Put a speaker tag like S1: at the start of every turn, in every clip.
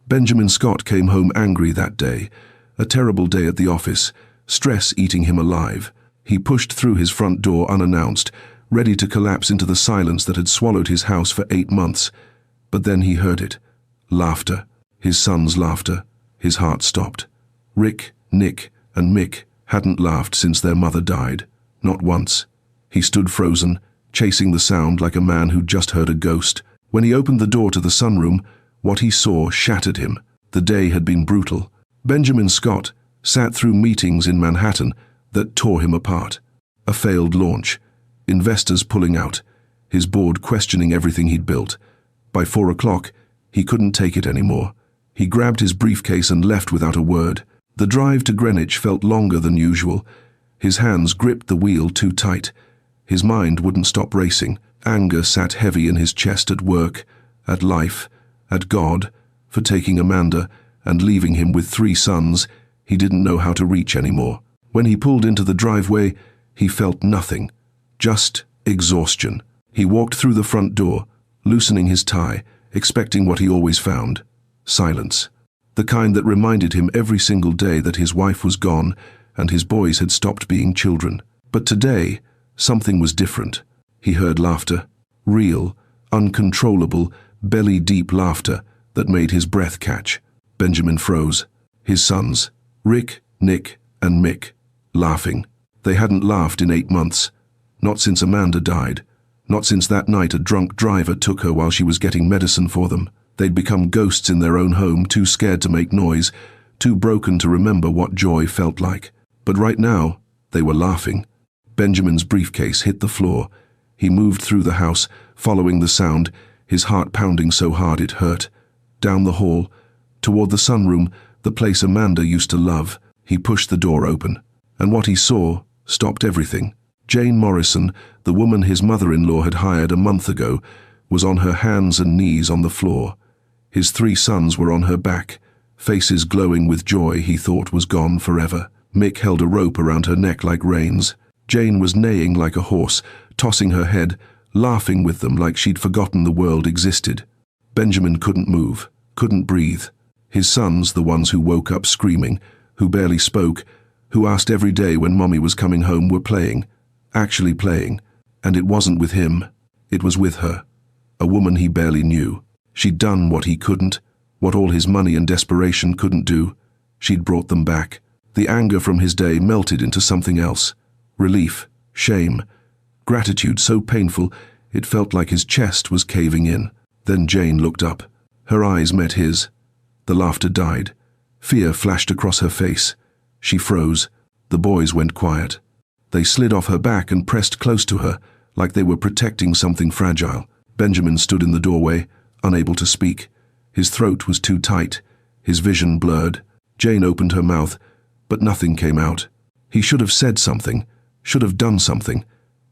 S1: Benjamin Scott came home angry that day, a terrible day at the office, stress eating him alive. He pushed through his front door unannounced, ready to collapse into the silence that had swallowed his house for 8 months. But then he heard it. Laughter. His son's laughter. His heart stopped. Rick, Nick, and Mick hadn't laughed since their mother died. Not once. He stood frozen, chasing the sound like a man who'd just heard a ghost. When he opened the door to the sunroom, what he saw shattered him. The day had been brutal. Benjamin Scott sat through meetings in Manhattan that tore him apart. A failed launch. Investors pulling out. His board questioning everything he'd built. By 4 o'clock, he couldn't take it anymore. He grabbed his briefcase and left without a word. The drive to Greenwich felt longer than usual. His hands gripped the wheel too tight. His mind wouldn't stop racing. Anger sat heavy in his chest at work, at life, at God, for taking Amanda and leaving him with 3 sons he didn't know how to reach anymore. When he pulled into the driveway, he felt nothing, just exhaustion. He walked through the front door, loosening his tie, expecting what he always found: silence. The kind that reminded him every single day that his wife was gone and his boys had stopped being children. But today, something was different. He heard laughter, real, uncontrollable, belly-deep laughter that made his breath catch. Benjamin froze. His sons, Rick, Nick, and Mick, laughing. They hadn't laughed in 8 months. Not since Amanda died. Not since that night a drunk driver took her while she was getting medicine for them. They'd become ghosts in their own home, too scared to make noise, too broken to remember what joy felt like. But right now, they were laughing. Benjamin's briefcase hit the floor. He moved through the house, following the sound, his heart pounding so hard it hurt. Down the hall, toward the sunroom, the place Amanda used to love. He pushed the door open. And what he saw stopped everything. Jane Morrison, the woman his mother-in-law had hired a month ago, was on her hands and knees on the floor. His 3 sons were on her back, faces glowing with joy he thought was gone forever. Mick held a rope around her neck like reins. Jane was neighing like a horse, tossing her head, laughing with them like she'd forgotten the world existed. Benjamin couldn't move, couldn't breathe. His sons, the ones who woke up screaming, who barely spoke, who asked every day when Mommy was coming home, were playing, actually playing. And it wasn't with him, it was with her, a woman he barely knew. She'd done what he couldn't, what all his money and desperation couldn't do. She'd brought them back. The anger from his day melted into something else. Relief, shame, gratitude so painful it felt like his chest was caving in. Then Jane looked up. Her eyes met his. The laughter died. Fear flashed across her face. She froze. The boys went quiet. They slid off her back and pressed close to her, like they were protecting something fragile. Benjamin stood in the doorway, unable to speak. His throat was too tight, his vision blurred. Jane opened her mouth, but nothing came out. He should have said something, should have done something,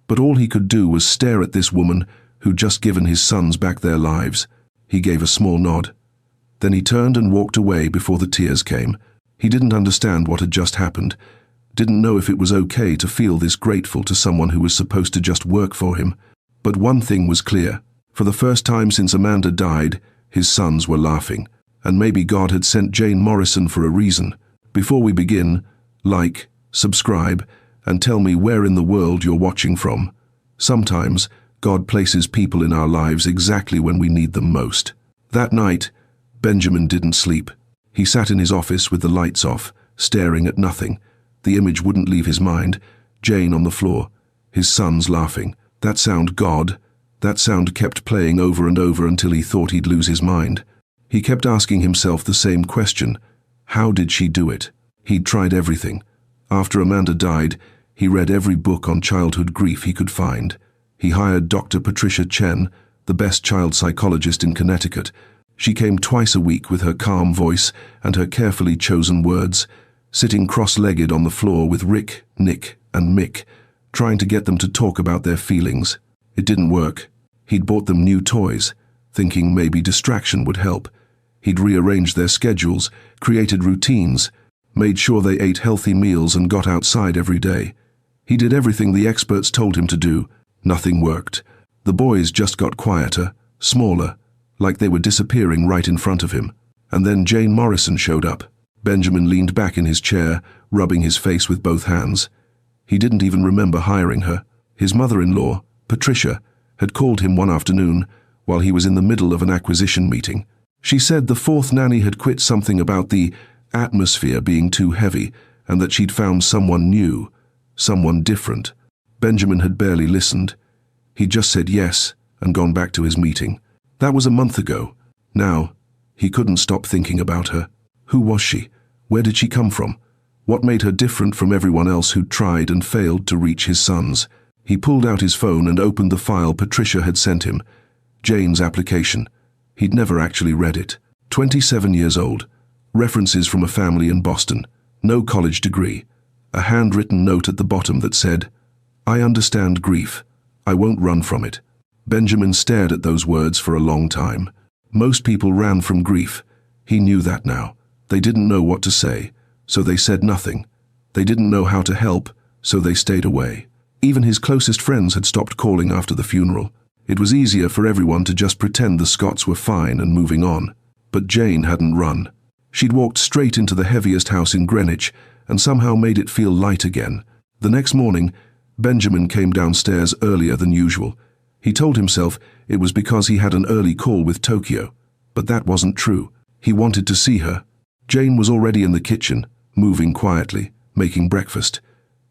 S1: but all he could do was stare at this woman who'd just given his sons back their lives. He gave a small nod. Then he turned and walked away before the tears came. He didn't understand what had just happened, didn't know if it was okay to feel this grateful to someone who was supposed to just work for him. But one thing was clear. For the first time since Amanda died, his sons were laughing. And maybe God had sent Jane Morrison for a reason. Before we begin, like, subscribe, and tell me where in the world you're watching from. Sometimes, God places people in our lives exactly when we need them most. That night, Benjamin didn't sleep. He sat in his office with the lights off, staring at nothing. The image wouldn't leave his mind. Jane on the floor, his sons laughing. That sound, God. That sound kept playing over and over until he thought he'd lose his mind. He kept asking himself the same question. How did she do it? He'd tried everything. After Amanda died, he read every book on childhood grief he could find. He hired Dr. Patricia Chen, the best child psychologist in Connecticut. She came twice a week with her calm voice and her carefully chosen words, sitting cross-legged on the floor with Rick, Nick, and Mick, trying to get them to talk about their feelings. It didn't work. He'd bought them new toys, thinking maybe distraction would help. He'd rearranged their schedules, created routines, made sure they ate healthy meals and got outside every day. He did everything the experts told him to do. Nothing worked. The boys just got quieter, smaller, like they were disappearing right in front of him. And then Jane Morrison showed up. Benjamin leaned back in his chair, rubbing his face with both hands. He didn't even remember hiring her. His mother-in-law, Patricia, had called him one afternoon while he was in the middle of an acquisition meeting. She said the fourth nanny had quit, something about the atmosphere being too heavy, and that she'd found someone new, someone different. Benjamin had barely listened. He'd just said yes and gone back to his meeting. That was a month ago. Now, he couldn't stop thinking about her. Who was she? Where did she come from? What made her different from everyone else who'd tried and failed to reach his sons? He pulled out his phone and opened the file Patricia had sent him. Jane's application. He'd never actually read it. 27 years old. References from a family in Boston. No college degree. A handwritten note at the bottom that said, "I understand grief. I won't run from it." Benjamin stared at those words for a long time. Most people ran from grief. He knew that now. They didn't know what to say, so they said nothing. They didn't know how to help, so they stayed away. Even his closest friends had stopped calling after the funeral. It was easier for everyone to just pretend the Scotts were fine and moving on. But Jane hadn't run. She'd walked straight into the heaviest house in Greenwich and somehow made it feel light again. The next morning, Benjamin came downstairs earlier than usual. He told himself it was because he had an early call with Tokyo. But that wasn't true. He wanted to see her. Jane was already in the kitchen, moving quietly, making breakfast.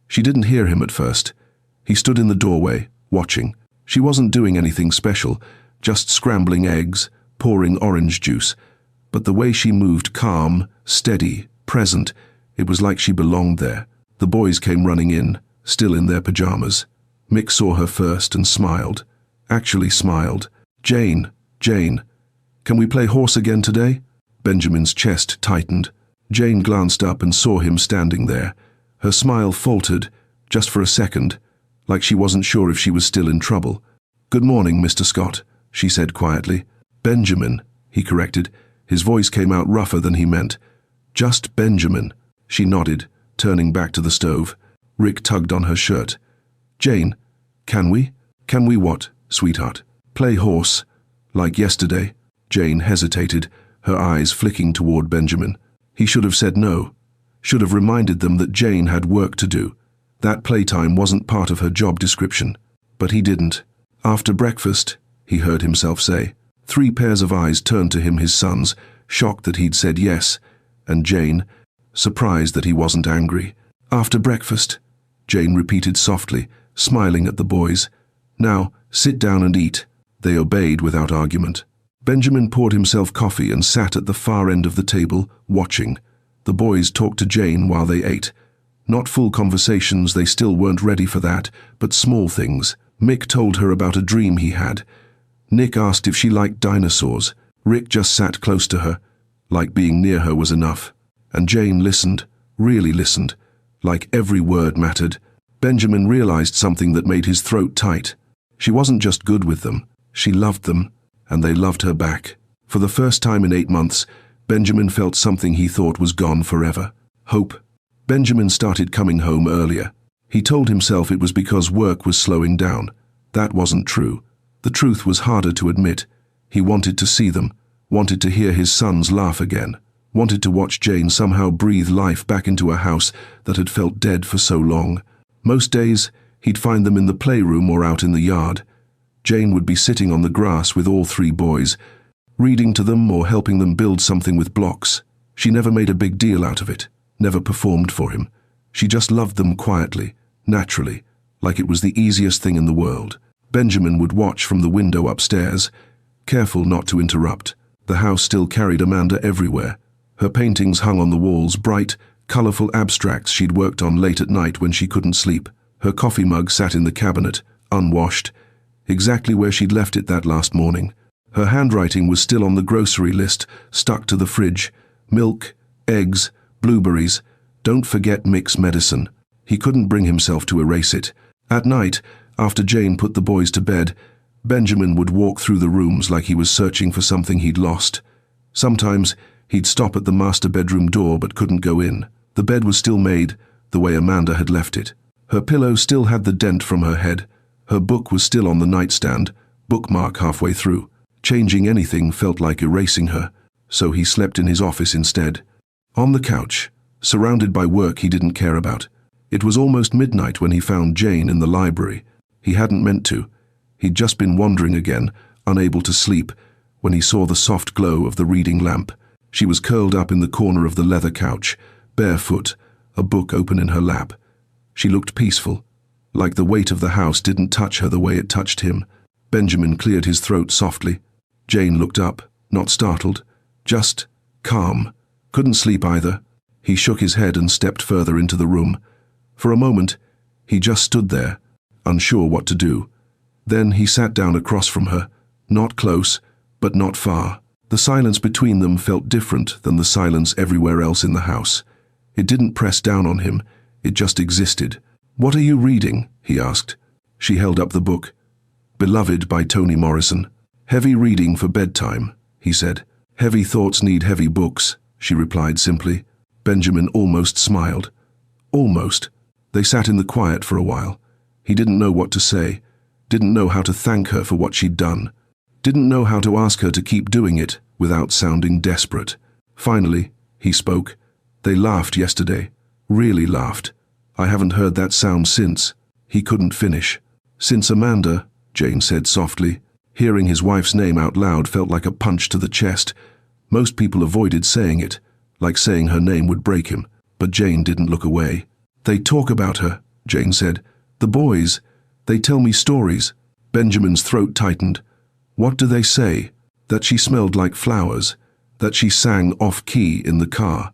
S1: She didn't hear him at first. He stood in the doorway, watching. She wasn't doing anything special, just scrambling eggs, pouring orange juice. But the way she moved, calm, steady, present, it was like she belonged there. The boys came running in, still in their pajamas. Mick saw her first and smiled. Actually smiled. "Jane, Jane, can we play horse again today?" Benjamin's chest tightened. Jane glanced up and saw him standing there. Her smile faltered, just for a second, like she wasn't sure if she was still in trouble. "Good morning, Mr. Scott," she said quietly. "Benjamin," he corrected. His voice came out rougher than he meant. "Just Benjamin." She nodded, turning back to the stove. Rick tugged on her shirt. "Jane, can we? Can we what, sweetheart? Play horse, like yesterday?" Jane hesitated, her eyes flicking toward Benjamin. He should have said no. Should have reminded them that Jane had work to do. That playtime wasn't part of her job description. But he didn't. "After breakfast," he heard himself say. 3 pairs of eyes turned to him, his sons, shocked that he'd said yes, and Jane, surprised that he wasn't angry. "After breakfast," Jane repeated softly, smiling at the boys. "Now, sit down and eat." They obeyed without argument. Benjamin poured himself coffee and sat at the far end of the table, watching. The boys talked to Jane while they ate. Not full conversations, they still weren't ready for that, but small things. Mick told her about a dream he had. Nick asked if she liked dinosaurs. Rick just sat close to her, like being near her was enough. And Jane listened, really listened, like every word mattered. Benjamin realized something that made his throat tight. She wasn't just good with them, she loved them, and they loved her back. For the first time in 8 months, Benjamin felt something he thought was gone forever. Hope. Benjamin started coming home earlier. He told himself it was because work was slowing down. That wasn't true. The truth was harder to admit. He wanted to see them, wanted to hear his sons laugh again, wanted to watch Jane somehow breathe life back into a house that had felt dead for so long. Most days, he'd find them in the playroom or out in the yard. Jane would be sitting on the grass with all 3 boys, reading to them or helping them build something with blocks. She never made a big deal out of it, never performed for him. She just loved them quietly, naturally, like it was the easiest thing in the world. Benjamin would watch from the window upstairs, careful not to interrupt. The house still carried Amanda everywhere. Her paintings hung on the walls, bright, colorful abstracts she'd worked on late at night when she couldn't sleep. Her coffee mug sat in the cabinet, unwashed, exactly where she'd left it that last morning. Her handwriting was still on the grocery list, stuck to the fridge. Milk, eggs, blueberries. Don't forget Mick's medicine. He couldn't bring himself to erase it. At night, after Jane put the boys to bed, Benjamin would walk through the rooms like he was searching for something he'd lost. Sometimes he'd stop at the master bedroom door but couldn't go in. The bed was still made, the way Amanda had left it. Her pillow still had the dent from her head. Her book was still on the nightstand, bookmark halfway through. Changing anything felt like erasing her. so he slept in his office instead. On the couch, surrounded by work he didn't care about. It was almost midnight when he found Jane in the library. He hadn't meant to. He'd just been wandering again, unable to sleep, when he saw the soft glow of the reading lamp. She was curled up in the corner of the leather couch, barefoot, a book open in her lap. She looked peaceful, like the weight of the house didn't touch her the way it touched him. Benjamin cleared his throat softly. Jane looked up, not startled, just calm. Couldn't sleep either. He shook his head and stepped further into the room. For a moment, he just stood there, unsure what to do. Then he sat down across from her, not close, but not far. The silence between them felt different than the silence everywhere else in the house. It didn't press down on him, it just existed. "What are you reading?" he asked. She held up the book. "Beloved" by Toni Morrison. "Heavy reading for bedtime," he said. "Heavy thoughts need heavy books," she replied simply. Benjamin almost smiled. Almost. They sat in the quiet for a while. He didn't know what to say, didn't know how to thank her for what she'd done, didn't know how to ask her to keep doing it without sounding desperate. Finally, he spoke. "They laughed yesterday. Really laughed. I haven't heard that sound since." He couldn't finish. "Since Amanda," Jane said softly. Hearing his wife's name out loud felt like a punch to the chest. Most people avoided saying it, like saying her name would break him, but Jane didn't look away. "They talk about her," Jane said. "The boys. They tell me stories." Benjamin's throat tightened. "What do they say?" "That she smelled like flowers, that she sang off-key in the car,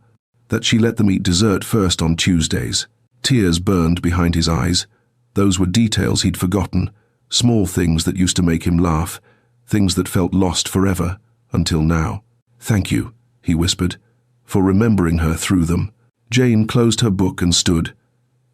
S1: that she let them eat dessert first on Tuesdays." Tears burned behind his eyes. Those were details he'd forgotten, small things that used to make him laugh, things that felt lost forever, until now. "Thank you," he whispered, "for remembering her through them." Jane closed her book and stood.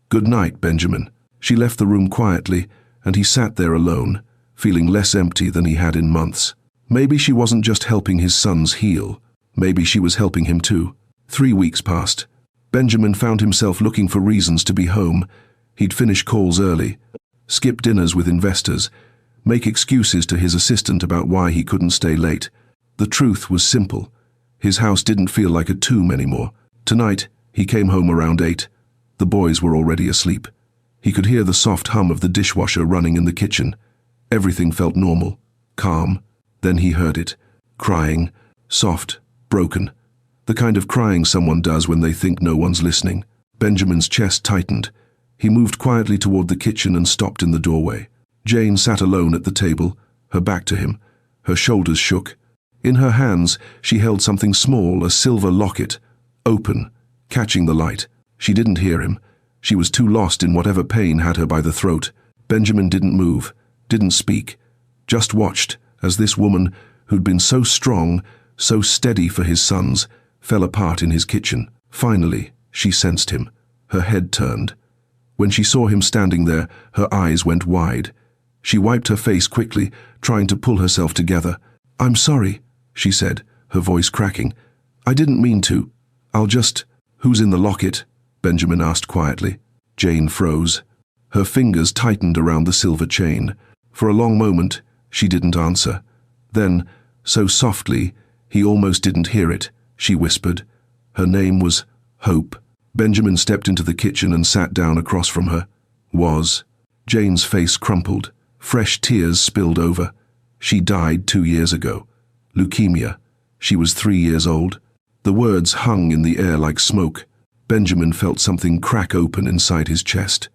S1: "Good night, Benjamin." She left the room quietly, and he sat there alone, feeling less empty than he had in months. Maybe she wasn't just helping his sons heal. Maybe she was helping him too. 3 weeks passed. Benjamin found himself looking for reasons to be home. He'd finish calls early, skip dinners with investors, make excuses to his assistant about why he couldn't stay late. The truth was simple. His house didn't feel like a tomb anymore. Tonight, he came home around 8. The boys were already asleep. He could hear the soft hum of the dishwasher running in the kitchen. Everything felt normal, calm. Then he heard it, crying, soft, broken. The kind of crying someone does when they think no one's listening. Benjamin's chest tightened. He moved quietly toward the kitchen and stopped in the doorway. Jane sat alone at the table, her back to him. Her shoulders shook. In her hands, she held something small, a silver locket, open, catching the light. She didn't hear him. She was too lost in whatever pain had her by the throat. Benjamin didn't move, didn't speak, just watched as this woman, who'd been so strong, so steady for his sons, fell apart in his kitchen. Finally, she sensed him. Her head turned. When she saw him standing there, her eyes went wide. She wiped her face quickly, trying to pull herself together. "I'm sorry," she said, her voice cracking. "I didn't mean to. I'll just—" "Who's in the locket?" Benjamin asked quietly. Jane froze. Her fingers tightened around the silver chain. For a long moment, she didn't answer. Then, so softly, he almost didn't hear it, she whispered. Her name was Hope. Benjamin stepped into the kitchen and sat down across from her. Jane's face crumpled. Fresh tears spilled over. She died 2 years ago. Leukemia. She was 3 years old. The words hung in the air like smoke. Benjamin felt something crack open inside his chest.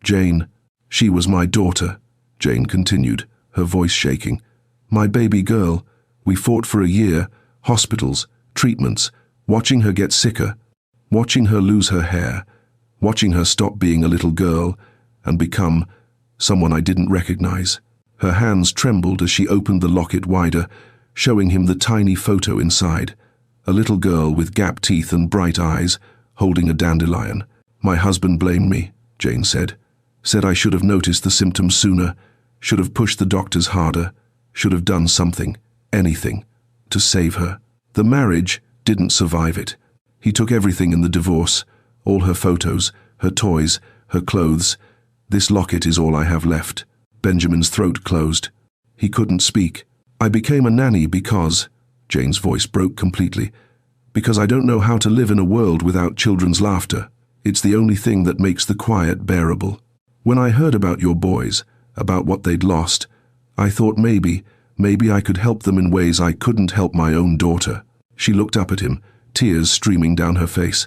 S1: "Jane, she was my daughter," Jane continued, her voice shaking. "My baby girl. We fought for a year, hospitals, treatments, watching her get sicker, watching her lose her hair, watching her stop being a little girl and become someone I didn't recognize." Her hands trembled as she opened the locket wider, showing him the tiny photo inside. A little girl with gap teeth and bright eyes, holding a dandelion. "My husband blamed me," Jane said. "Said I should have noticed the symptoms sooner, should have pushed the doctors harder, should have done something, anything, to save her. The marriage didn't survive it. He took everything in the divorce, all her photos, her toys, her clothes. This locket is all I have left." Benjamin's throat closed. He couldn't speak. "I became a nanny because," Jane's voice broke completely. "Because I don't know how to live in a world without children's laughter. It's the only thing that makes the quiet bearable. When I heard about your boys, about what they'd lost, I thought maybe I could help them in ways I couldn't help my own daughter." She looked up at him, tears streaming down her face.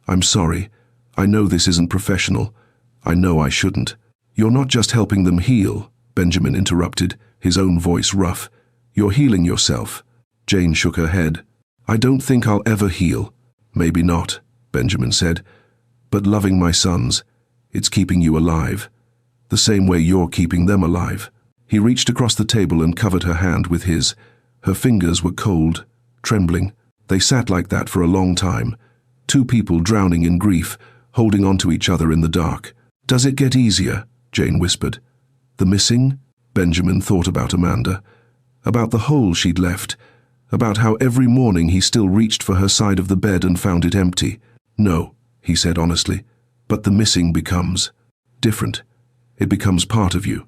S1: "I'm sorry. I know this isn't professional. I know I shouldn't." "You're not just helping them heal," Benjamin interrupted, his own voice rough. "You're healing yourself." Jane shook her head. "I don't think I'll ever heal." "Maybe not," Benjamin said. "But loving my sons, it's keeping you alive. The same way you're keeping them alive." He reached across the table and covered her hand with his. Her fingers were cold, trembling. They sat like that for a long time. Two people drowning in grief, holding on to each other in the dark. "Does it get easier?" Jane whispered. "The missing?" Benjamin thought about Amanda. About the hole she'd left. About how every morning he still reached for her side of the bed and found it empty. "No," he said honestly. "But the missing becomes different. It becomes part of you.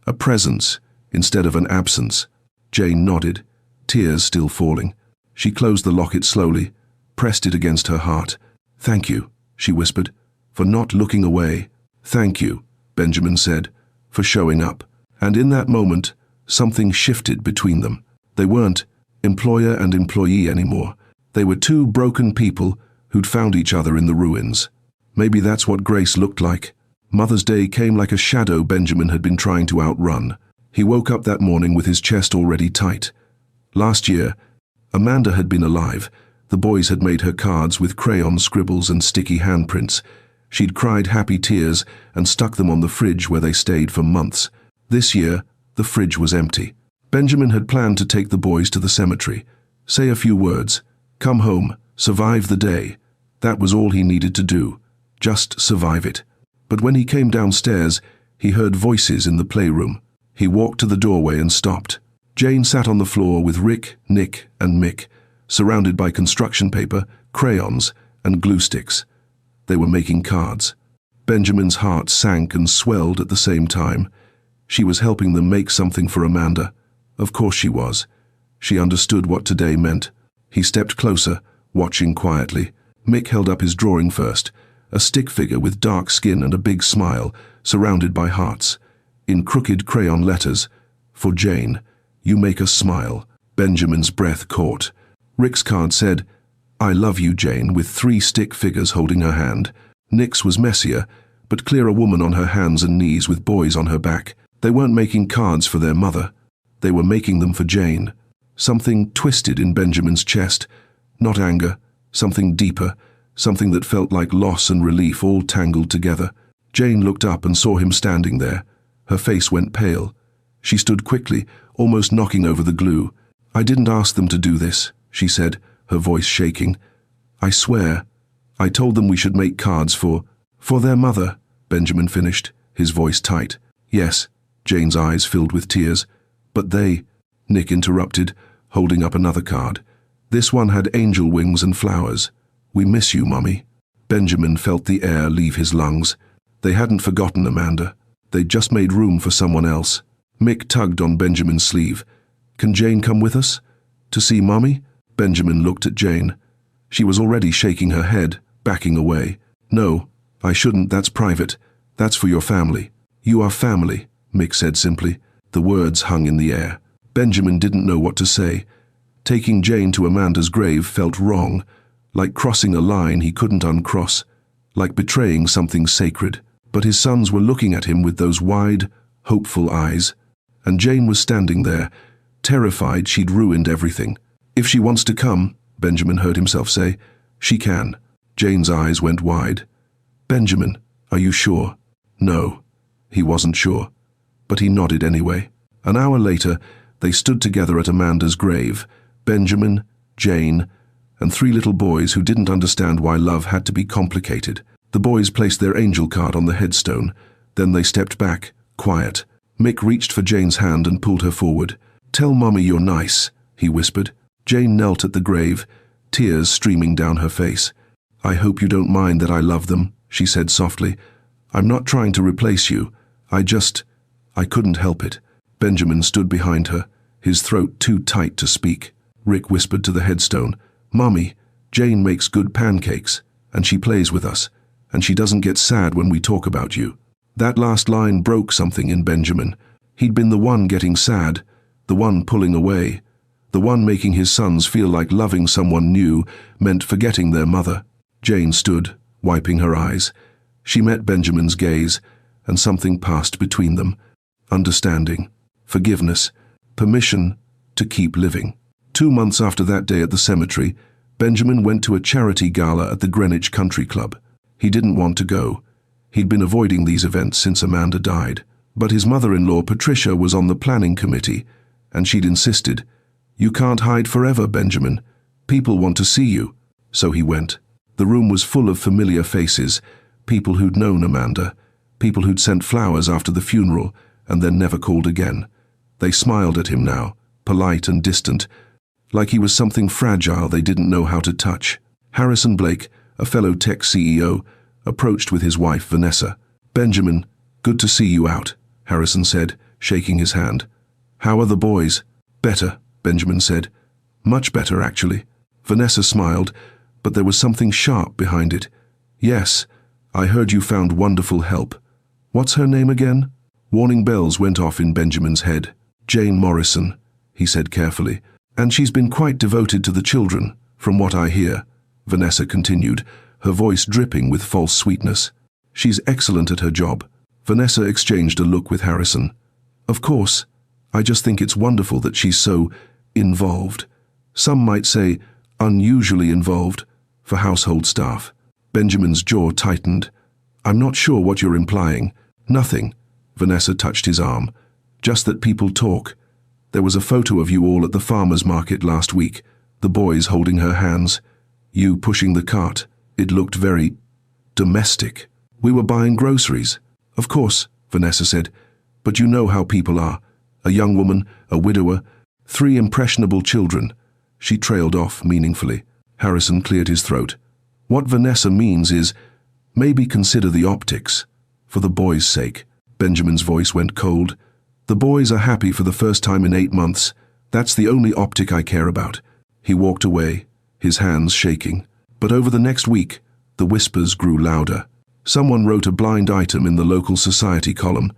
S1: A presence instead of an absence." Jane nodded, tears still falling. She closed the locket slowly, pressed it against her heart. "Thank you," she whispered, "for not looking away." "Thank you," Benjamin said, "for showing up." And in that moment, something shifted between them. They weren't employer and employee anymore. They were two broken people who'd found each other in the ruins. Maybe that's what grace looked like. Mother's Day came like a shadow Benjamin had been trying to outrun. He woke up that morning with his chest already tight. Last year, Amanda had been alive. The boys had made her cards with crayon scribbles and sticky handprints. She'd cried happy tears and stuck them on the fridge where they stayed for months. This year, the fridge was empty. Benjamin had planned to take the boys to the cemetery, say a few words, come home, survive the day. That was all he needed to do, just survive it. But when he came downstairs, he heard voices in the playroom. He walked to the doorway and stopped. Jane sat on the floor with Rick, Nick, and Mick, surrounded by construction paper, crayons, and glue sticks. They were making cards. Benjamin's heart sank and swelled at the same time. She was helping them make something for Amanda. Of course she was. She understood what today meant. He stepped closer, watching quietly. Mick held up his drawing first, a stick figure with dark skin and a big smile, surrounded by hearts. In crooked crayon letters, "For Jane, you make us smile." Benjamin's breath caught. Rick's card said, "I love you, Jane," with 3 stick figures holding her hand. Nick's was messier, but clear, a woman on her hands and knees with boys on her back. They weren't making cards for their mother. They were making them for Jane. Something twisted in Benjamin's chest. Not anger, something deeper, something that felt like loss and relief all tangled together. Jane looked up and saw him standing there. Her face went pale. She stood quickly, almost knocking over the glue. "I didn't ask them to do this," she said, her voice shaking. "I swear. I told them we should make cards for their mother," Benjamin finished, his voice tight. "Yes," Jane's eyes filled with tears. "But they," Nick interrupted, holding up another card. "This one had angel wings and flowers. We miss you, Mummy." Benjamin felt the air leave his lungs. They hadn't forgotten Amanda. They'd just made room for someone else. Mick tugged on Benjamin's sleeve. "Can Jane come with us? To see Mummy?" Benjamin looked at Jane. She was already shaking her head, backing away. "No, I shouldn't. That's private. That's for your family." "You are family," Mick said simply. The words hung in the air. Benjamin didn't know what to say. Taking Jane to Amanda's grave felt wrong, like crossing a line he couldn't uncross, like betraying something sacred. But his sons were looking at him with those wide, hopeful eyes. And Jane was standing there, terrified she'd ruined everything. "If she wants to come," Benjamin heard himself say, "she can." Jane's eyes went wide. "Benjamin, are you sure?" No, he wasn't sure. But he nodded anyway. An hour later, they stood together at Amanda's grave, Benjamin, Jane, and 3 little boys who didn't understand why love had to be complicated. The boys placed their angel card on the headstone. Then they stepped back, quiet. Mick reached for Jane's hand and pulled her forward. "Tell Mummy you're nice," he whispered. Jane knelt at the grave, tears streaming down her face. "I hope you don't mind that I love them," she said softly. "I'm not trying to replace you. I couldn't help it." Benjamin stood behind her, his throat too tight to speak. Rick whispered to the headstone. "Mommy, Jane makes good pancakes, and she plays with us, and she doesn't get sad when we talk about you." That last line broke something in Benjamin. He'd been the one getting sad, the one pulling away, the one making his sons feel like loving someone new meant forgetting their mother. Jane stood, wiping her eyes. She met Benjamin's gaze, and something passed between them. Understanding, forgiveness, permission to keep living. 2 months after that day at the cemetery, Benjamin went to a charity gala at the Greenwich Country Club. He didn't want to go. He'd been avoiding these events since Amanda died. But his mother-in-law, Patricia, was on the planning committee, and she'd insisted, "You can't hide forever, Benjamin. People want to see you." So he went. The room was full of familiar faces, people who'd known Amanda, people who'd sent flowers after the funeral and then never called again. They smiled at him now, polite and distant, like he was something fragile they didn't know how to touch. Harrison Blake, a fellow tech CEO, approached with his wife, Vanessa. "Benjamin, good to see you out," Harrison said, shaking his hand. "How are the boys?" "Better," Benjamin said. "Much better, actually." Vanessa smiled, but there was something sharp behind it. "Yes, I heard you found wonderful help. What's her name again?" Warning bells went off in Benjamin's head. "Jane Morrison," he said carefully. "And she's been quite devoted to the children, from what I hear," Vanessa continued, her voice dripping with false sweetness. "She's excellent at her job." Vanessa exchanged a look with Harrison. "Of course, I just think it's wonderful that she's so involved. Some might say unusually involved for household staff." Benjamin's jaw tightened. "I'm not sure what you're implying." "Nothing." Vanessa touched his arm. "Just that people talk. There was a photo of you all at the farmer's market last week, the boys holding her hands, you pushing the cart. It looked very domestic. We were buying groceries." "Of course," Vanessa said, "but you know how people are. A young woman, a widower, 3 impressionable children." She trailed off meaningfully. Harrison cleared his throat. "What Vanessa means is, maybe consider the optics. For the boys' sake." Benjamin's voice went cold. "The boys are happy for the first time in 8 months. That's the only optic I care about." He walked away, his hands shaking. But over the next week, the whispers grew louder. Someone wrote a blind item in the local society column.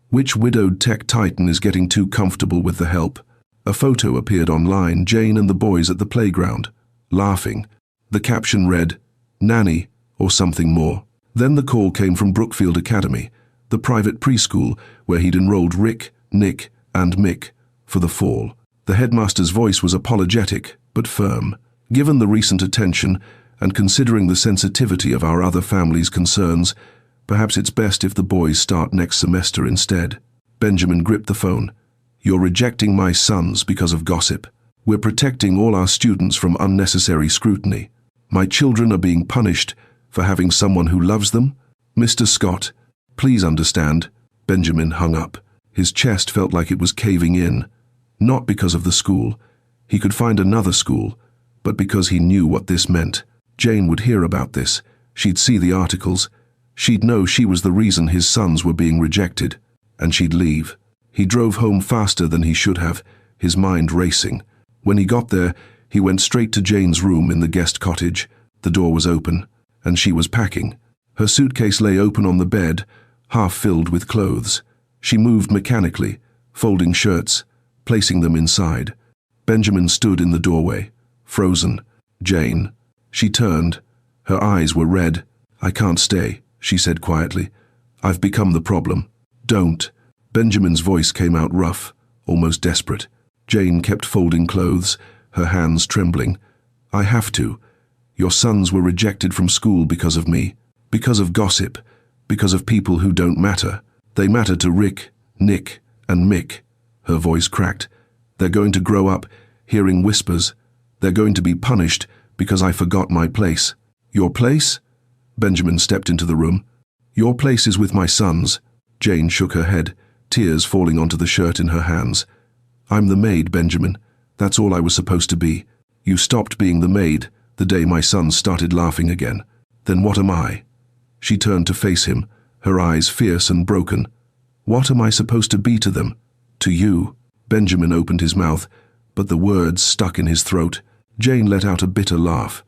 S1: "Which widowed tech titan is getting too comfortable with the help?" A photo appeared online, Jane and the boys at the playground, laughing. The caption read, "Nanny," or something more. Then the call came from Brookfield Academy, the private preschool where he'd enrolled Rick, Nick, and Mick for the fall. The headmaster's voice was apologetic, but firm. "Given the recent attention, and considering the sensitivity of our other family's concerns, perhaps it's best if the boys start next semester instead." Benjamin gripped the phone. "You're rejecting my sons because of gossip. We're protecting all our students from unnecessary scrutiny. My children are being punished for having someone who loves them? Mr. Scott, please understand." Benjamin hung up. His chest felt like it was caving in. Not because of the school. He could find another school, but because he knew what this meant. Jane would hear about this. She'd see the articles. She'd know she was the reason his sons were being rejected. And she'd leave. He drove home faster than he should have, his mind racing. When he got there, he went straight to Jane's room in the guest cottage. The door was open, and she was packing. Her suitcase lay open on the bed, half filled with clothes. She moved mechanically, folding shirts, placing them inside. Benjamin stood in the doorway, frozen. "Jane." She turned. Her eyes were red. "I can't stay," she said quietly. "I've become the problem." "Don't." Benjamin's voice came out rough, almost desperate. Jane kept folding clothes, her hands trembling. "I have to. Your sons were rejected from school because of me, because of gossip, because of people who don't matter. They matter to Rick, Nick, and Mick." Her voice cracked. "They're going to grow up hearing whispers. They're going to be punished because I forgot my place." "Your place?" Benjamin stepped into the room. "Your place is with my sons." Jane shook her head, tears falling onto the shirt in her hands. "I'm the maid, Benjamin. That's all I was supposed to be. You stopped being the maid the day my sons started laughing again. Then what am I?" She turned to face him, her eyes fierce and broken. "What am I supposed to be to them? To you?" Benjamin opened his mouth, but the words stuck in his throat. Jane let out a bitter laugh.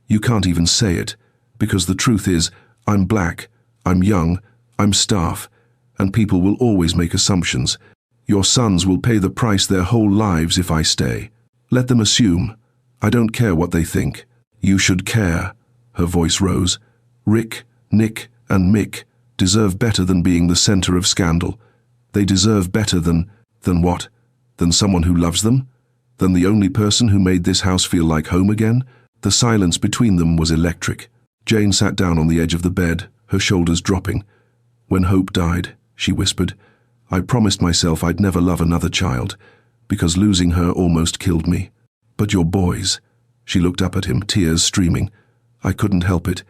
S1: You can't even say it, because the truth is, I'm black, I'm young, I'm staff, and people will always make assumptions. Your sons will pay the price their whole lives if I stay. Let them assume. I don't care what they think. You should care. Her voice rose. Rick, Nick, and Mick deserve better than being the center of scandal. They deserve better than what? Than someone who loves them? Than the only person who made this house feel like home again? The silence between them was electric. Jane sat down on the edge of the bed, her shoulders dropping. When Hope died, she whispered, I promised myself I'd never love another child, because losing her almost killed me. But your boys. She looked up at him, tears streaming. I couldn't help it,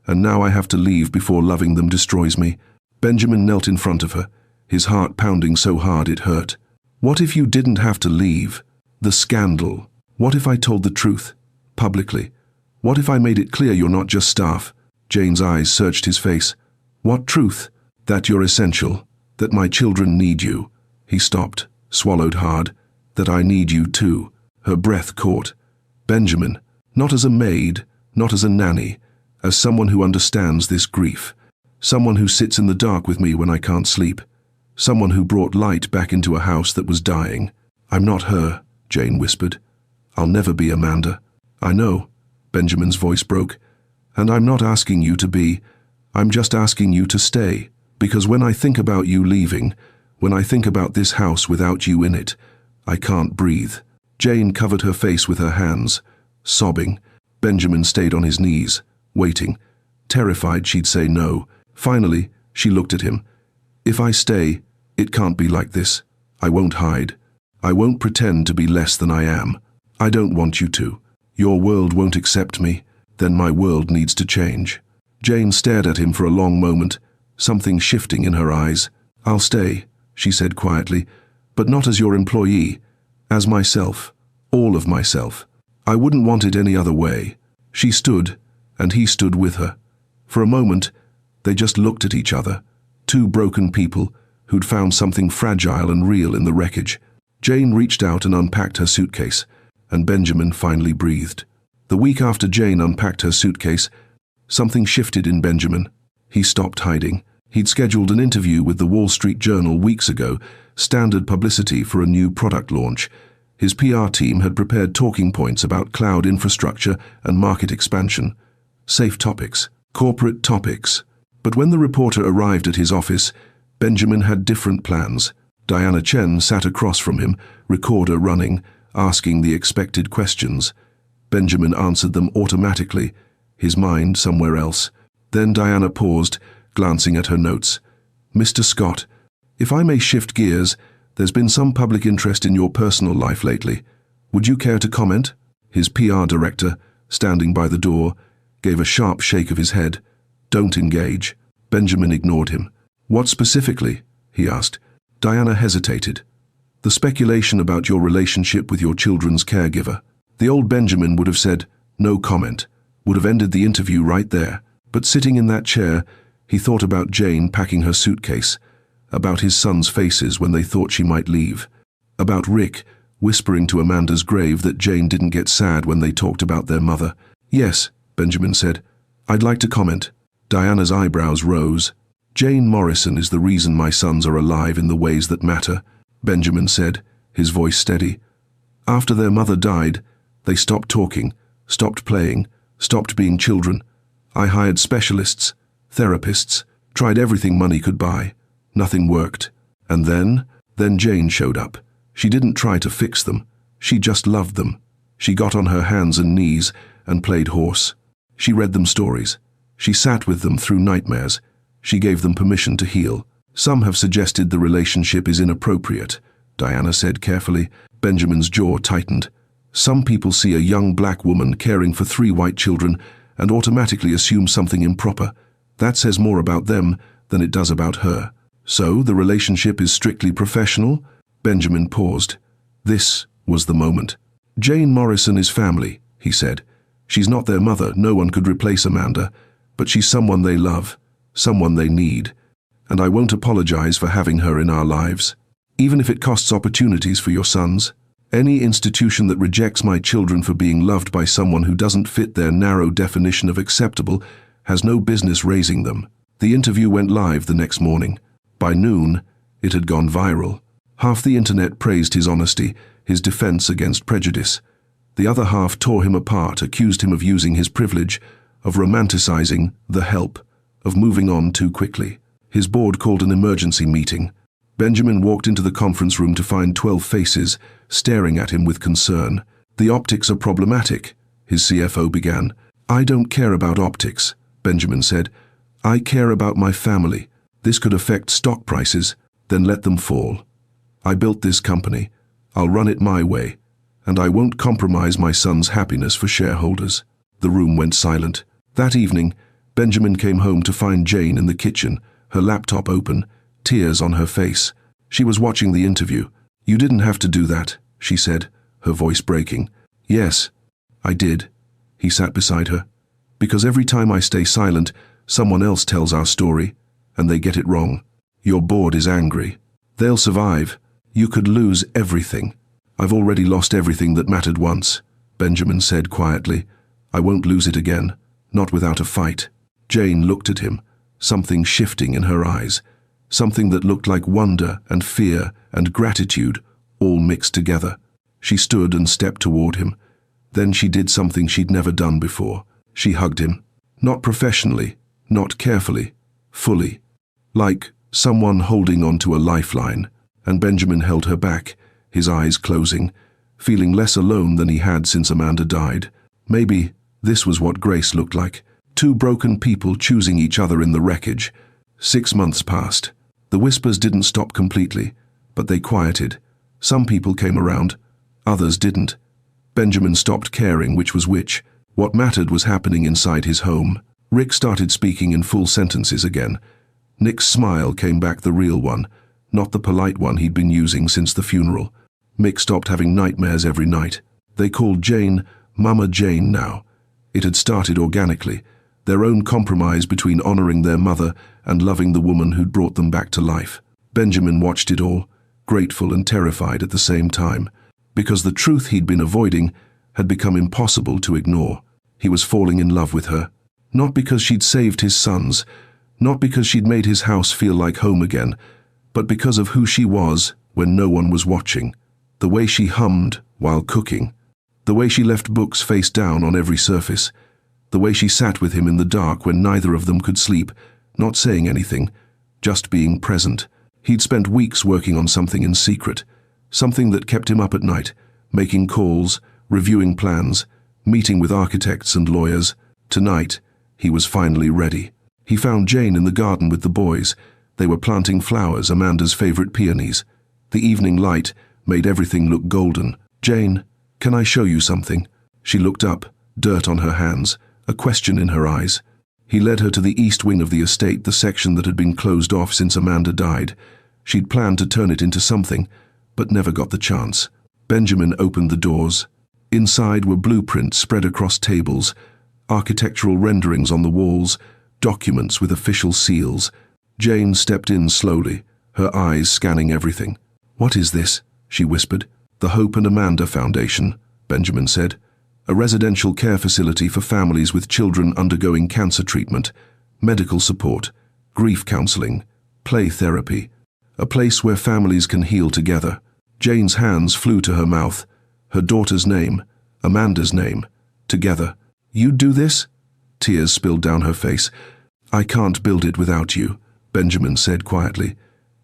S1: and now I have to leave before loving them destroys me. Benjamin knelt in front of her, his heart pounding so hard it hurt. What if you didn't have to leave? The scandal. What if I told the truth? Publicly. What if I made it clear you're not just staff? Jane's eyes searched his face. What truth? That you're essential. That my children need you. He stopped, swallowed hard. That I need you too. Her breath caught. Benjamin, not as a maid, not as a nanny, as someone who understands this grief. Someone who sits in the dark with me when I can't sleep. Someone who brought light back into a house that was dying. I'm not her, Jane whispered. I'll never be Amanda. I know, Benjamin's voice broke. And I'm not asking you to be. I'm just asking you to stay. Because when I think about you leaving, when I think about this house without you in it, I can't breathe. Jane covered her face with her hands, sobbing. Benjamin stayed on his knees, waiting, terrified she'd say no. Finally, she looked at him. If I stay, it can't be like this. I won't hide. I won't pretend to be less than I am. I don't want you to. Your world won't accept me. Then my world needs to change. Jane stared at him for a long moment, something shifting in her eyes. I'll stay, she said quietly, but not as your employee. As myself, all of myself. I wouldn't want it any other way. She stood, and he stood with her. For a moment, they just looked at each other, two broken people who'd found something fragile and real in the wreckage. Jane reached out and unpacked her suitcase, and Benjamin finally breathed. The week after Jane unpacked her suitcase, something shifted in Benjamin. He stopped hiding. He'd scheduled an interview with the Wall Street Journal weeks ago, standard publicity for a new product launch. His PR team had prepared talking points about cloud infrastructure and market expansion. Safe topics, corporate topics. But when the reporter arrived at his office, Benjamin had different plans. Diana Chen sat across from him, recorder running, asking the expected questions. Benjamin answered them automatically, his mind somewhere else. Then Diana paused, glancing at her notes. Mr. Scott, if I may shift gears, there's been some public interest in your personal life lately. Would you care to comment? His PR director, standing by the door, gave a sharp shake of his head. Don't engage. Benjamin ignored him. What specifically? He asked. Diana hesitated. The speculation about your relationship with your children's caregiver. The old Benjamin would have said, no comment, would have ended the interview right there. But sitting in that chair, he thought about Jane packing her suitcase, about his sons' faces when they thought she might leave, about Rick whispering to Amanda's grave that Jane didn't get sad when they talked about their mother. Yes, Benjamin said. I'd like to comment. Diana's eyebrows rose. Jane Morrison is the reason my sons are alive in the ways that matter, Benjamin said, his voice steady. After their mother died, they stopped talking, stopped playing, stopped being children. I hired specialists, therapists, tried everything money could buy. Nothing worked. And then Jane showed up. She didn't try to fix them. She just loved them. She got on her hands and knees and played horse. She read them stories. She sat with them through nightmares. She gave them permission to heal. Some have suggested the relationship is inappropriate, Diana said carefully. Benjamin's jaw tightened. Some people see a young black woman caring for 3 white children and automatically assume something improper. That says more about them than it does about her. So the relationship is strictly professional? Benjamin paused. This was the moment. Jane Morrison is family, he said. She's not their mother, no one could replace Amanda, but she's someone they love, someone they need, and I won't apologize for having her in our lives, even if it costs opportunities for your sons. Any institution that rejects my children for being loved by someone who doesn't fit their narrow definition of acceptable has no business raising them. The interview went live the next morning. By noon, it had gone viral. Half the internet praised his honesty, his defense against prejudice. The other half tore him apart, accused him of using his privilege, of romanticizing the help, of moving on too quickly. His board called an emergency meeting. Benjamin walked into the conference room to find 12 faces staring at him with concern. "The optics are problematic," his CFO began. "I don't care about optics," Benjamin said. "I care about my family. This could affect stock prices, then let them fall. I built this company. I'll run it my way, and I won't compromise my son's happiness for shareholders." The room went silent. That evening, Benjamin came home to find Jane in the kitchen, her laptop open, tears on her face. She was watching the interview. "You didn't have to do that," she said, her voice breaking. "Yes, I did." He sat beside her. "Because every time I stay silent, someone else tells our story, and they get it wrong. Your board is angry. They'll survive. You could lose everything." "I've already lost everything that mattered once," Benjamin said quietly. "I won't lose it again, not without a fight." Jane looked at him, something shifting in her eyes, something that looked like wonder and fear and gratitude all mixed together. She stood and stepped toward him. Then she did something she'd never done before. She hugged him. Not professionally, not carefully, fully. Like someone holding onto a lifeline. And Benjamin held her back, his eyes closing, feeling less alone than he had since Amanda died. Maybe this was what grace looked like. Two broken people choosing each other in the wreckage. 6 months passed. The whispers didn't stop completely, but they quieted. Some people came around, others didn't. Benjamin stopped caring which was which. What mattered was happening inside his home. Rick started speaking in full sentences again. Nick's smile came back, the real one, not the polite one he'd been using since the funeral. Mick stopped having nightmares every night. They called Jane Mama Jane now. It had started organically, their own compromise between honoring their mother and loving the woman who'd brought them back to life. Benjamin watched it all, grateful and terrified at the same time, because the truth he'd been avoiding had become impossible to ignore. He was falling in love with her, not because she'd saved his sons, not because she'd made his house feel like home again, but because of who she was when no one was watching. The way she hummed while cooking, the way she left books face down on every surface, the way she sat with him in the dark when neither of them could sleep, not saying anything, just being present. He'd spent weeks working on something in secret, something that kept him up at night, making calls, reviewing plans, meeting with architects and lawyers. Tonight, he was finally ready. He found Jane in the garden with the boys. They were planting flowers, Amanda's favorite peonies. The evening light made everything look golden. "Jane, can I show you something?" She looked up, dirt on her hands, a question in her eyes. He led her to the east wing of the estate, the section that had been closed off since Amanda died. She'd planned to turn it into something, but never got the chance. Benjamin opened the doors. Inside were blueprints spread across tables, architectural renderings on the walls, documents with official seals. Jane stepped in slowly, her eyes scanning everything. "What is this?" she whispered. "The Hope and Amanda Foundation," Benjamin said. "A residential care facility for families with children undergoing cancer treatment, medical support, grief counseling, play therapy. A place where families can heal together." Jane's hands flew to her mouth. Her daughter's name, Amanda's name, together. "You do this?" Tears spilled down her face. "I can't build it without you," Benjamin said quietly.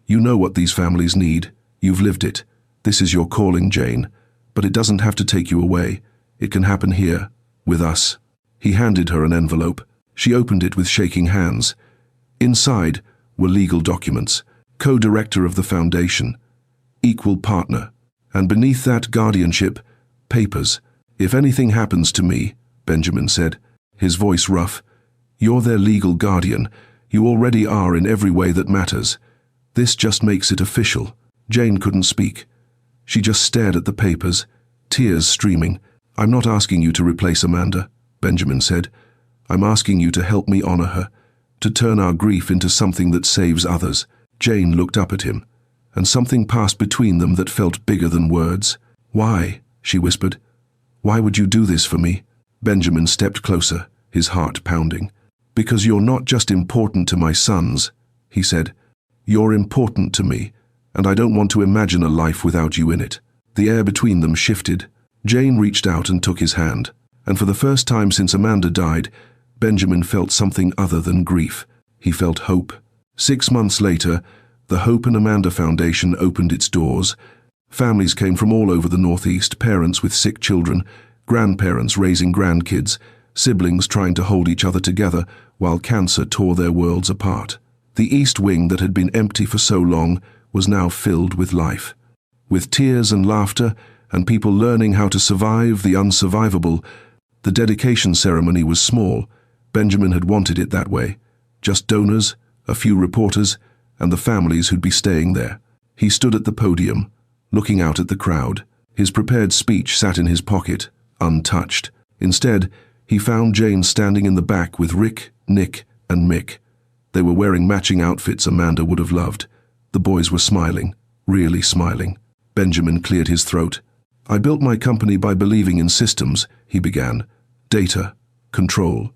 S1: "You know what these families need. You've lived it. This is your calling, Jane. But it doesn't have to take you away. It can happen here, with us." He handed her an envelope. She opened it with shaking hands. Inside were legal documents, co-director of the foundation, equal partner, and beneath that guardianship, papers. "If anything happens to me," Benjamin said, his voice rough, "you're their legal guardian. You already are in every way that matters. This just makes it official." Jane couldn't speak. She just stared at the papers, tears streaming. "I'm not asking you to replace Amanda," Benjamin said. "I'm asking you to help me honor her, to turn our grief into something that saves others." Jane looked up at him, and something passed between them that felt bigger than words. "Why?" she whispered. "Why would you do this for me?" Benjamin stepped closer, his heart pounding. "Because you're not just important to my sons," he said. "You're important to me, and I don't want to imagine a life without you in it." The air between them shifted. Jane reached out and took his hand, and for the first time since Amanda died, Benjamin felt something other than grief. He felt hope. 6 months later, the Hope and Amanda Foundation opened its doors. Families came from all over the Northeast, parents with sick children, grandparents raising grandkids, siblings trying to hold each other together while cancer tore their worlds apart. The East Wing that had been empty for so long was now filled with life. With tears and laughter, and people learning how to survive the unsurvivable. The dedication ceremony was small. Benjamin had wanted it that way. Just donors, a few reporters, and the families who'd be staying there. He stood at the podium, looking out at the crowd. His prepared speech sat in his pocket, untouched. Instead, he found Jane standing in the back with Rick, Nick, and Mick. They were wearing matching outfits Amanda would have loved. The boys were smiling, really smiling. Benjamin cleared his throat. "I built my company by believing in systems," he began. "Data, control.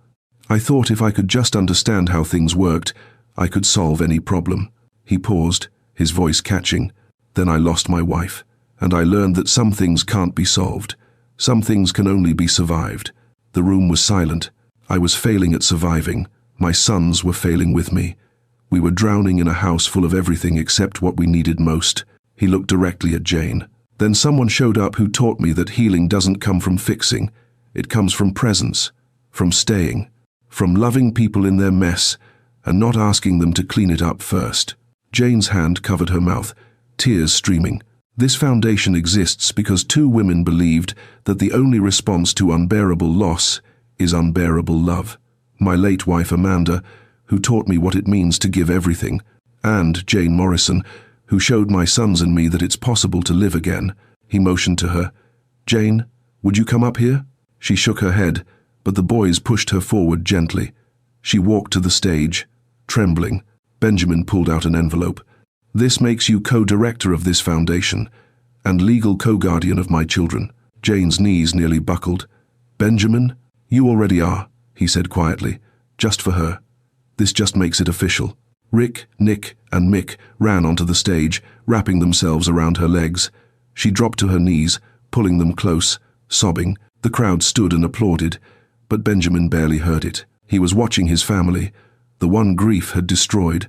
S1: I thought if I could just understand how things worked, I could solve any problem." He paused, his voice catching. "Then I lost my wife, and I learned that some things can't be solved. Some things can only be survived." The room was silent. I was failing at surviving. My sons were failing with me. We were drowning in a house full of everything except what we needed most. He looked directly at Jane. "Then someone showed up who taught me that healing doesn't come from fixing. It comes from presence, from staying, from loving people in their mess and not asking them to clean it up first." Jane's hand covered her mouth, tears streaming. "This foundation exists because 2 women believed that the only response to unbearable loss is unbearable love. My late wife Amanda, who taught me what it means to give everything, and Jane Morrison, who showed my sons and me that it's possible to live again." He motioned to her. "Jane, would you come up here?" She shook her head, but the boys pushed her forward gently. She walked to the stage, trembling. Benjamin pulled out an envelope. "This makes you co-director of this foundation, and legal co-guardian of my children." Jane's knees nearly buckled. "Benjamin, you already are," he said quietly, "just for her. This just makes it official." Rick, Nick, and Mick ran onto the stage, wrapping themselves around her legs. She dropped to her knees, pulling them close, sobbing. The crowd stood and applauded, but Benjamin barely heard it. He was watching his family. The one grief had destroyed,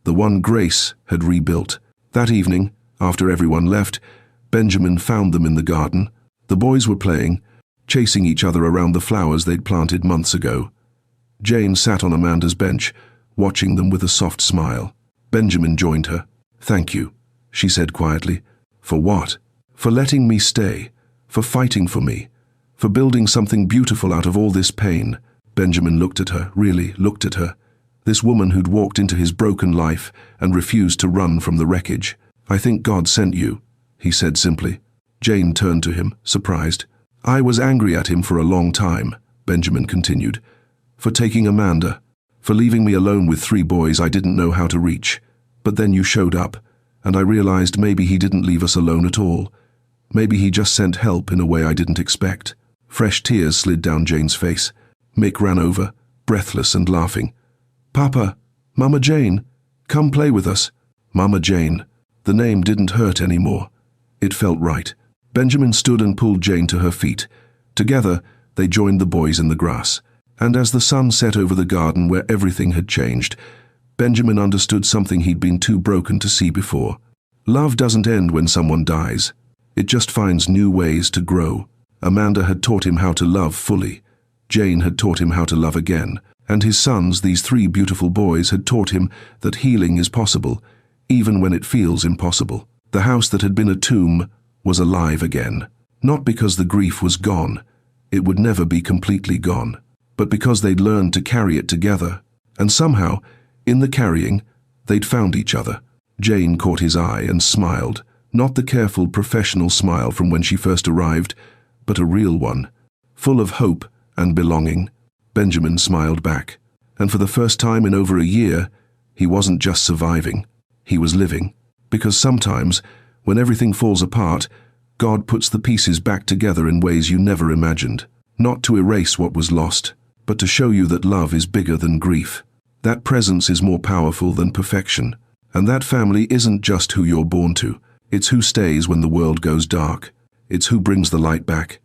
S1: the one grace had rebuilt. That evening, after everyone left, Benjamin found them in the garden. The boys were playing, chasing each other around the flowers they'd planted months ago. Jane sat on Amanda's bench, watching them with a soft smile. Benjamin joined her. "Thank you," she said quietly. "For what?" "For letting me stay, for fighting for me, for building something beautiful out of all this pain." Benjamin looked at her, really looked at her. This woman who'd walked into his broken life and refused to run from the wreckage. "I think God sent you," he said simply. Jane turned to him, surprised. "I was angry at him for a long time," Benjamin continued. "For taking Amanda, for leaving me alone with 3 boys I didn't know how to reach. But then you showed up, and I realized maybe he didn't leave us alone at all. Maybe he just sent help in a way I didn't expect." Fresh tears slid down Jane's face. Mick ran over, breathless and laughing. "Papa, Mama Jane, come play with us." Mama Jane. The name didn't hurt anymore. It felt right. Benjamin stood and pulled Jane to her feet. Together, they joined the boys in the grass. And as the sun set over the garden where everything had changed, Benjamin understood something he'd been too broken to see before. Love doesn't end when someone dies. It just finds new ways to grow. Amanda had taught him how to love fully. Jane had taught him how to love again. And his sons, these 3 beautiful boys, had taught him that healing is possible, even when it feels impossible. The house that had been a tomb was alive again. Not because the grief was gone. It would never be completely gone. But because they'd learned to carry it together. And somehow, in the carrying, they'd found each other. Jane caught his eye and smiled, not the careful professional smile from when she first arrived, but a real one, full of hope and belonging. Benjamin smiled back, and for the first time in over a year, he wasn't just surviving, he was living. Because sometimes, when everything falls apart, God puts the pieces back together in ways you never imagined. Not to erase what was lost, but to show you that love is bigger than grief. That presence is more powerful than perfection. And that family isn't just who you're born to. It's who stays when the world goes dark. It's who brings the light back.